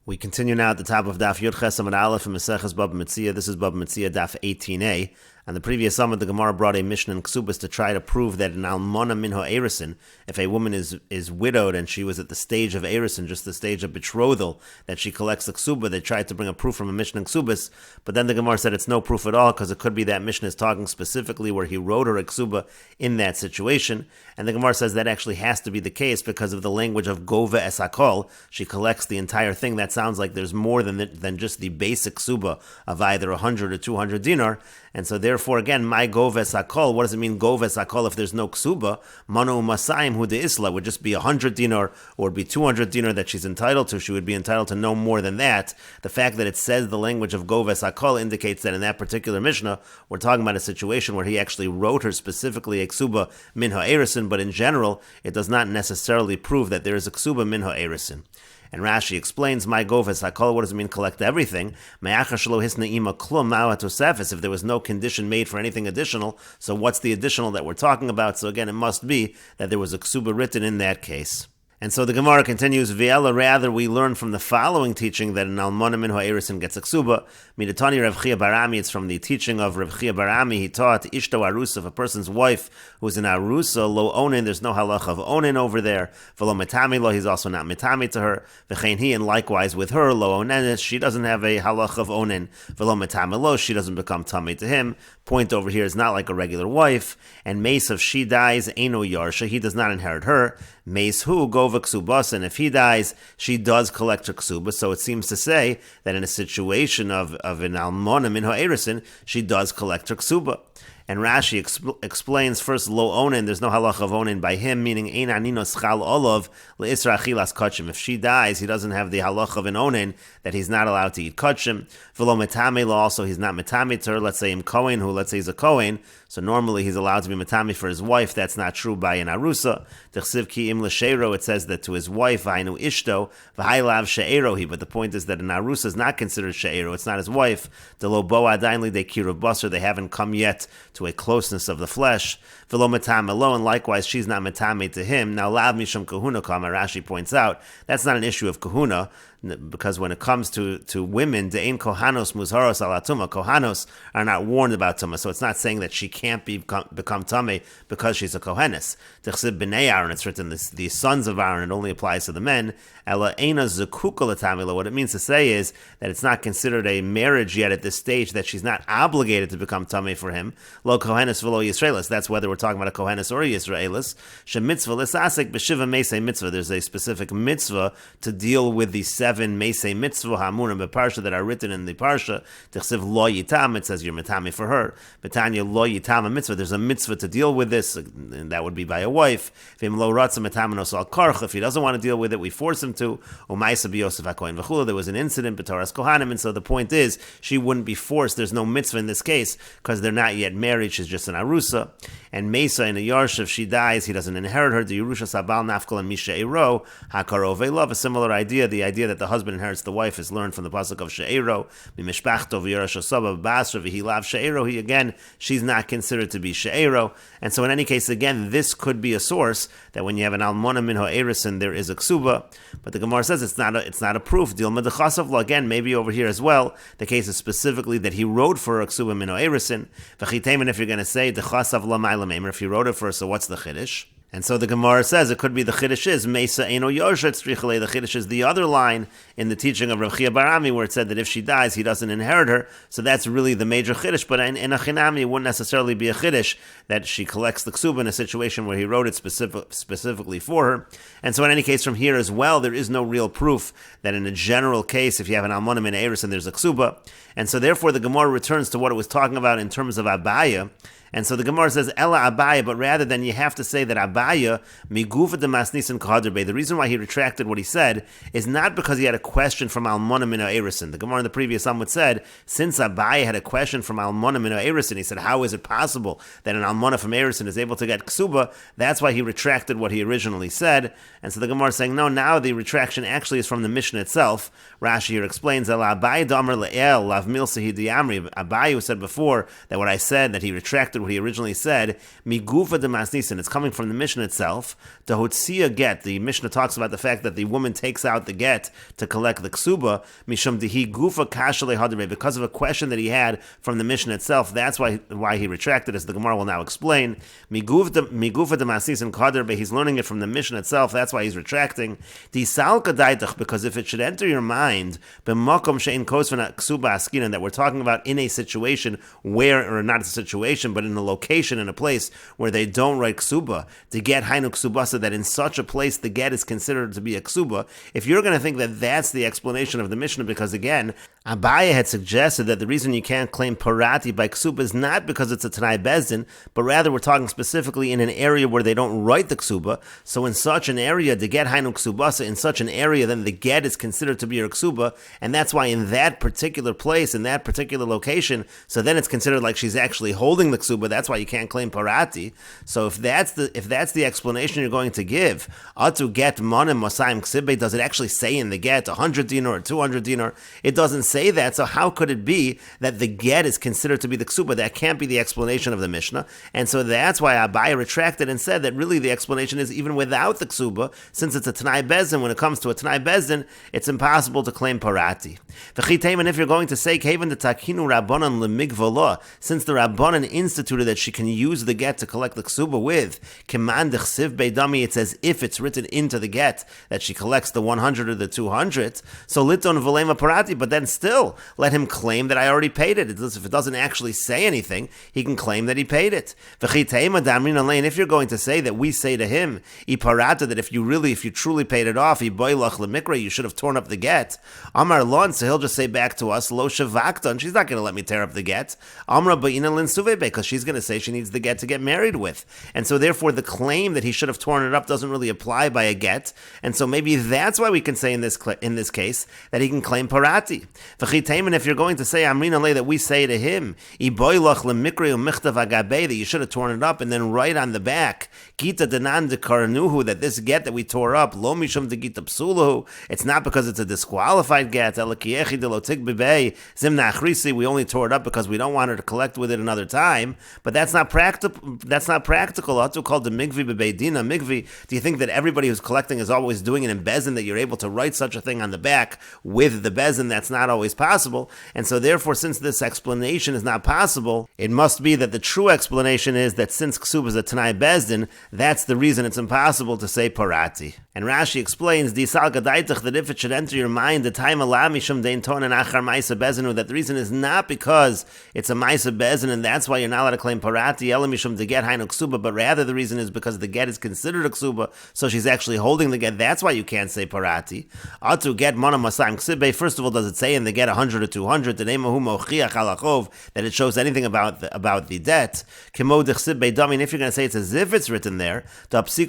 We continue now at the top of Daf Yudches Amud Aleph and Meseches Bava Metzia. This is Bava Metzia Daf 18a. On the previous summit, the Gemara brought a Mishnah in Ksubas to try to prove that an almona min ha'erisin, if a woman is widowed and she was at the stage of erisin, just the stage of betrothal, that she collects the Ksuba, they tried to bring a proof from a Mishnah in Ksubas, but then the Gemara said it's no proof at all, because it could be that Mishnah is talking specifically where he wrote her a Ksuba in that situation, and the Gemara says that actually has to be the case because of the language of Gova es hakol. She collects the entire thing. That sounds like there's more than just the basic Ksuba of either 100 or 200 dinar, and so therefore, again, my goves hakol, what does it mean goves hakol if there's no ksuba? Manu masayim hu de isla would just be 100 dinar or would be 200 dinar that she's entitled to. She would be entitled to no more than that. The fact that it says the language of goves hakol indicates that in that particular Mishnah, we're talking about a situation where he actually wrote her specifically a ksuba min ha'erisin, but in general, it does not necessarily prove that there is a ksuba min ha'erisin. And Rashi explains, my goves hakol, what does it mean collect everything? If there was no condition made for anything additional, so what's the additional that we're talking about? So again, it must be that there was a ksuba written in that case. And so the Gemara continues, V'ela, rather we learn from the following teaching that an almona min ha'erisin gets a ksuba. Midatani Rav Chia Barami, it's from the teaching of Rav Chia Barami. He taught Ishto Arusa, if a person's wife who's in Arusa, lo onin, there's no halach of onin over there. V'lo metami lo, he's also not metami to her. V'chein he, and likewise with her, lo onenis, she doesn't have a halach of onin. V'lo metami lo, she doesn't become tummy to him. Point over here is not like a regular wife. And mace, if she dies, eino yarsha, he does not inherit her. Mace who, gova ksubas, and if he dies, she does collect her ksuba. So it seems to say that in a situation of an almona min ha'erisin, she does collect her ksuba. And Rashi explains first, lo onin, there's no halach of onin by him, meaning ein aninos chal olav le'isra achilas kachim. If she dies, he doesn't have the halach of an onin that he's not allowed to eat kachim. V'lo metame lo, also he's not metame to her. Let's say him kohen, who let's say he's a kohen, so normally he's allowed to be metame for his wife. That's not true by an arusa. T'chsiv ki im l'sheiro, it says that to his wife, v'hainu ishto, v'hailav she'erohi. But the point is that an arusa is not considered she'ero. It's not his wife. De lo bo adain li de kiruv basar. They haven't come yet to a closeness of the flesh. V'lo metame lo, and likewise she's not metame to him. Now lav mishum kahuna kama, Rashi points out, that's not an issue of kahuna, because when it comes to women, de'ein kohanos muzharos ala tuma, kohanos are not warned about tuma, so it's not saying that she can't become tummy because she's a kohenes. T'chsib b'nei Aaron, it's written, the sons of Aaron, it only applies to the men. Ela eina zekuka l'tamila, what it means to say is that it's not considered a marriage yet at this stage, that she's not obligated to become tummy for him. Lo kohenes v'lo yisraelis, that's whether we're talking about a kohenes or a yisraelis. Shemitzvah l'sasik b'shiva meisei mitzvah, there's a specific mitzvah to deal with the 7 Meisei mitzvah hamurim beparsha that are written in the parsha. T'chsiv lo yitam, it says you're metami for her. Betanya lo yitam a mitzvah. There's a mitzvah to deal with this, and that would be by a wife. V'im lo ratza metamenos al karch. If he doesn't want to deal with it, we force him to. Umaisa b'yosef hakohen v'chula. There was an incident b'toras kohanim, and so the point is she wouldn't be forced. There's no mitzvah in this case because they're not yet married. She's just an arusa. And Mesa in a yarsha, if she dies, he doesn't inherit her. The Yerusha sabal nafkol and misha ero hakarov love. A similar idea. The idea that the husband inherits the wife is learned from the pasuk of she'ero. Mimishpachto v'yarash osaba basra v'hilav she'ero. He again, she's not considered to be she'ero. And so in any case, again, this could be a source that when you have an almona min ha'erisin, there is a ksuba. But the Gemara says it's not a proof. Dilma dechasav lo, again, maybe over here as well. The case is specifically that he wrote for a ksuba min ha'erisin. V'chitemen, if you're going to say dechasav la ma'ila meimer, if he wrote it for her, so what's the chiddush? And so the Gemara says it could be the chiddush is Mesa Eino Yoshet Strichale. The chiddush is the other line in the teaching of Rav Chia Barami where it said that if she dies, he doesn't inherit her. So that's really the major chiddush. But in a chinami, it wouldn't necessarily be a chiddush that she collects the ksuba in a situation where he wrote it specifically for her. And so in any case, from here as well, there is no real proof that in a general case, if you have an almona min ha'erisin, there's a ksuba. And so therefore, the Gemara returns to what it was talking about in terms of abaya. And so the Gemara says, Ella Abaya, but rather than you have to say that Abaya, Migufa de Masnisin Kahaderbe, the reason why he retracted what he said is not because he had a question from Almona min ha'erisin. The Gemara in the previous Amud said, since Abaya had a question from Almona min ha'erisin, he said, how is it possible that an Almona from Erisin is able to get Ksuba? That's why he retracted what he originally said. And so the Gemara is saying, no, now the retraction actually is from the Mishnah itself. Rashi here explains, Ella Abaya Damar Le'el, Lav Mil Sehidi Amri. Abaya, who said before that what I said, that he retracted what he originally said, Migufa de Masnisin. It's coming from the Mishnah itself. The Hotzia get. The Mishnah talks about the fact that the woman takes out the get to collect the ksuba, Mishum Dehi Gufa Kashale Hadre, because of a question that he had from the Mishnah itself. That's why he retracted, as the Gemara will now explain. Migufa de Masnisin Kaderbe, he's learning it from the Mishnah itself. That's why he's retracting. Because if it should enter your mind, that we're talking about in a situation where, or not a situation, but in a location, in a place where they don't write ksuba, to get hainu ksubasa, that in such a place the get is considered to be a ksuba. If you're going to think that that's the explanation of the Mishnah, because again, Abaye had suggested that the reason you can't claim parati by ksuba is not because it's a Tanai Bezdin, but rather we're talking specifically in an area where they don't write the ksuba. So in such an area, to get hainu ksubasa, in such an area, then the get is considered to be your ksuba, and that's why in that particular place, in that particular location, so then it's considered like she's actually holding the ksuba. That's why you can't claim parati. So if that's the explanation you're going to give, atu get monim mosaim ksibe, does it actually say in the get 100 dinar or 200 dinar? It doesn't say that. So how could it be that the get is considered to be the ksuba? That can't be the explanation of the Mishnah. And so that's why Abaye retracted and said that really the explanation is even without the ksuba, since it's a Tanai Bezdin, when it comes to a Tanai Bezdin, it's impossible to claim parati. And if you're going to say, since the Rabbanan instituted that she can use the get to collect the ksuba with, it's as if it's written into the get that she collects the 100 or the 200. So liton v'lema parati, but then still let him claim that I already paid it. If it doesn't actually say anything, he can claim that he paid it. And if you're going to say that we say to him, that if you truly paid it off, you should have torn up the get. Amar lon, so he'll just say back to us, lo shavakta, and she's not going to let me tear up the get. Amra ba'ina lin suvebe, because she's going to say she needs the get to get married with. And so therefore the claim that he should have torn it up doesn't really apply by a get. And so maybe that's why we can say in this case that he can claim parati. And if you're going to say amrina le, that we say to him, that you should have torn it up and then write on the back, gita denan de karanuhu, that this get that we tore up, lo mishum de gita psuluhu, it's not because it's a disqualified get. We only tore it up because we don't want her to collect with it another time. But that's not practical. That's not practical. Also called the migvi bebeidina migvi. Do you think that everybody who's collecting is always doing it in bezin, that you're able to write such a thing on the back with the bezin? That's not always possible. And so therefore, since this explanation is not possible, it must be that the true explanation is that since ksub is a tanai bezdin, that's the reason it's impossible to say parati. And Rashi explains that if it should enter your mind the time that the reason is not because it's a maisa bezin and that's why you're not allowed to claim parati elamishum to get hainu ksuba, but rather the reason is because the get is considered a ksuba, so she's actually holding the get. That's why you can't say parati. Atu get mana masayim ksibe. First of all, does it say in the get 100 or 200 that it shows anything about the debt? Kimo dechsib dami. And if you're going to say it's as if it's written there, because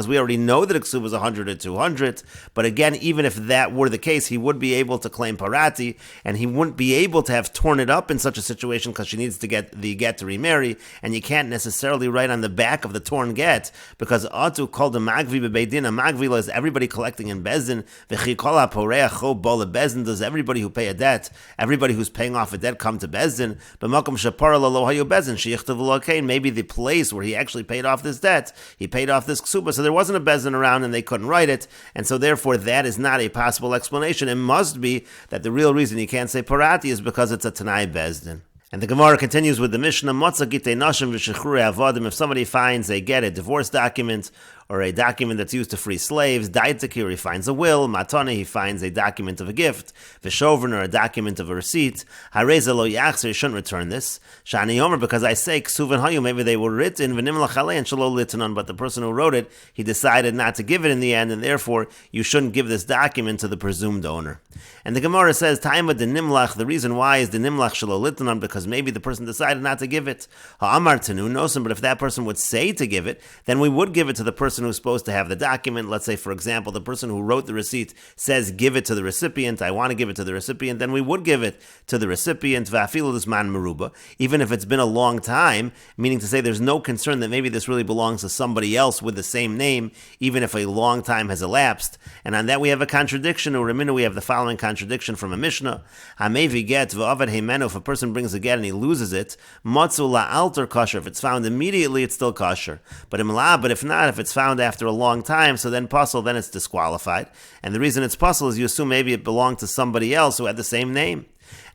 we already know that a ksuba is 100 or 200. But again, even if that were the case, he would be able to claim parati, and he wouldn't be able to have torn it up in such a situation because she needs to get the get to remarry, and you can't necessarily write on the back of the torn get, because atu called a magvi bebeidin. A magvi is everybody collecting in bezdin. V'chikol haporeach bol bezdin, does everybody who pay a debt, everybody who's paying off a debt, come to bezdin? B'makom shapara lo hayu bezdin sheyichtav lokain. Maybe the place where he actually paid off this debt, he paid off this ksuba, so there wasn't a bezdin around and they couldn't write it, and so therefore that is not a possible explanation. It must be that the real reason you can't say parati is because it's a tanai bezdin. And the Gemara continues with the Mishnah, if somebody finds a divorce document, or a document that's used to free slaves, Daitakir, he finds a will, Matana, he finds a document of a gift, Vishovran, or a document of a receipt, Hareza lo yachzer, he shouldn't return this, Shani Omer, because I say, Ksuvan hayu, maybe they were written, V'nim lachale, and shalo litanon, but the person who wrote it, he decided not to give it in the end, and therefore, you shouldn't give this document to the presumed owner. And the Gemara says, Taima de nimlach, the reason why is the nimlach shalo litanon, because maybe the person decided not to give it. Ha'amar tenu nosim, but if that person would say to give it, then we would give it to the person person who's supposed to have the document, let's say, for example, the person who wrote the receipt says, give it to the recipient, I want to give it to the recipient, then we would give it to the recipient, va'afilu l'zman meruba, even if it's been a long time, meaning to say there's no concern that maybe this really belongs to somebody else with the same name, even if a long time has elapsed. And on that we have a contradiction, or we have the following contradiction from a Mishnah. Hamevi get v'avad heimenu, if a person brings a get and he loses it, matzu la'alter kosher, if it's found immediately, it's still kosher. But if not, if it's found after a long time, so then puzzle, then it's disqualified. And the reason it's puzzle is you assume maybe it belonged to somebody else who had the same name.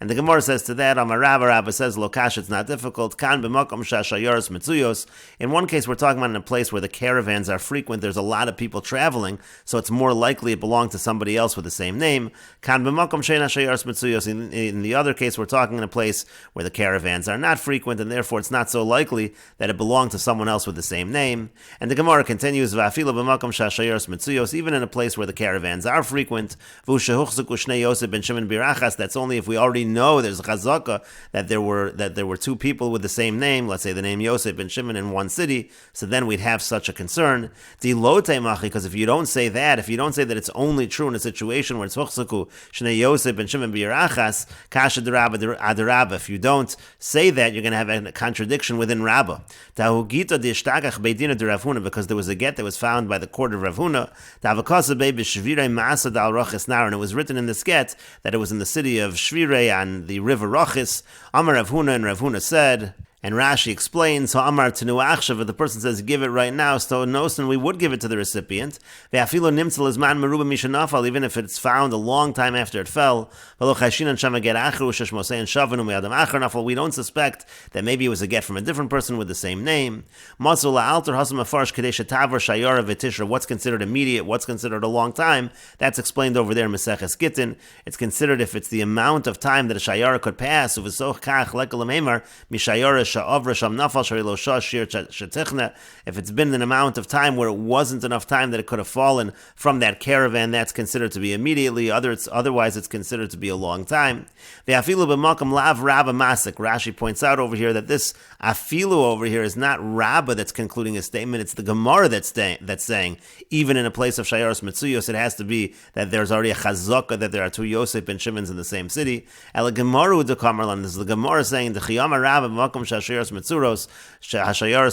And the Gemara says to that, Amar Rabba says, Lokash, it's not difficult. Kan b'makom shashayaros metzuyos. In one case, we're talking about in a place where the caravans are frequent. There's a lot of people traveling, so it's more likely it belonged to somebody else with the same name. Kan b'makom she'en hashayaros metzuyos. In the other case, we're talking in a place where the caravans are not frequent, and therefore it's not so likely that it belonged to someone else with the same name. And the Gemara continues, Va'afilu b'makom shashayaros metzuyos, even in a place where the caravans are frequent. V'ushehuchzuku shnei Yosef ben Shimon birachas. That's only if we already know there's a chazaka that there were two people with the same name, let's say the name Yosef ben Shimon in one city, so then we'd have such a concern. Because if you don't say that, it's only true in a situation where it's huchsaku shnei Yosef ben Shimon b'yirachas kasha derabba. If you don't say that, you're going to have a contradiction within Rabba. Tahugita d'ishtagach beidina d'Ravhuna, because there was a get that was found by the court of Ravhuna. Ta'avakasa be b'shvirei ma'asad al roches nar, and it was written in this get that it was in the city of Shvirei on the river Rochis. Amar Rav Huna, and Rav Huna said, and Rashi explains, so Amar Tenu Achshav, if the person says, give it right now, so nosen, we would give it to the recipient. Ve'afilo nimtzal izman meruba mishanafal, even if it's found a long time after it fell. We don't suspect that maybe it was a get from a different person with the same name. What's considered immediate, what's considered a long time, that's explained over there in Meseches Gittin. It's considered if it's the amount of time that a shayara could pass, if it's been an amount of time where it wasn't enough time that it could have fallen from that caravan, that's considered to be immediately. Otherwise, it's considered to be a long time. Rashi points out over here that this afilu over here is not Rabba that's concluding a statement, it's the Gemara that's saying, even in a place of Shayaros Metzuyos, it has to be that there's already a chazaka, that there are two Yosef and Shimons in the same city. This is the Gemara saying, the Chiyama Rabba Makom Hashayaros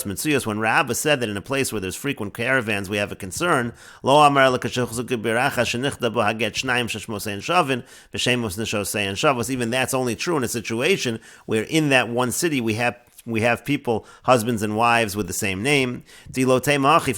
Metzuyos, when Rabba said that in a place where there's frequent caravans we have a concern, Lo Amar even that's only true in a situation where in that one city we have people, husbands and wives with the same name. If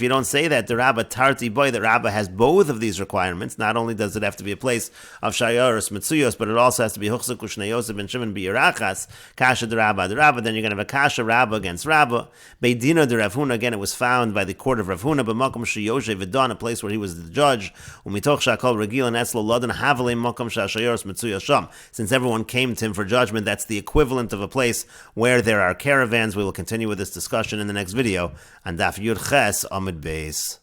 you don't say that, the Rabba Tarti Boy, the Rabba has both of these requirements. Not only does it have to be a place of Shayaros Metzuyos, but it also has to be Huchzak Ushnei Yosef ben Shimon b'Yirachas, Kasha the Rabba, then you're going to have a Kasha Rabba against Rabba. Beidina de Rav Huna, again, it was found by the court of Rav Huna, but Makom Sheyoshe V'dan, a place where he was the judge. Umitoch Shakol Regil and Etzlo Lodan Havale Makom Shayaros Metzuyos Sham. Since everyone came to him for judgment, that's the equivalent of a place where there are caravans. We will continue with this discussion in the next video on Daf Yud Ches Amud Beis.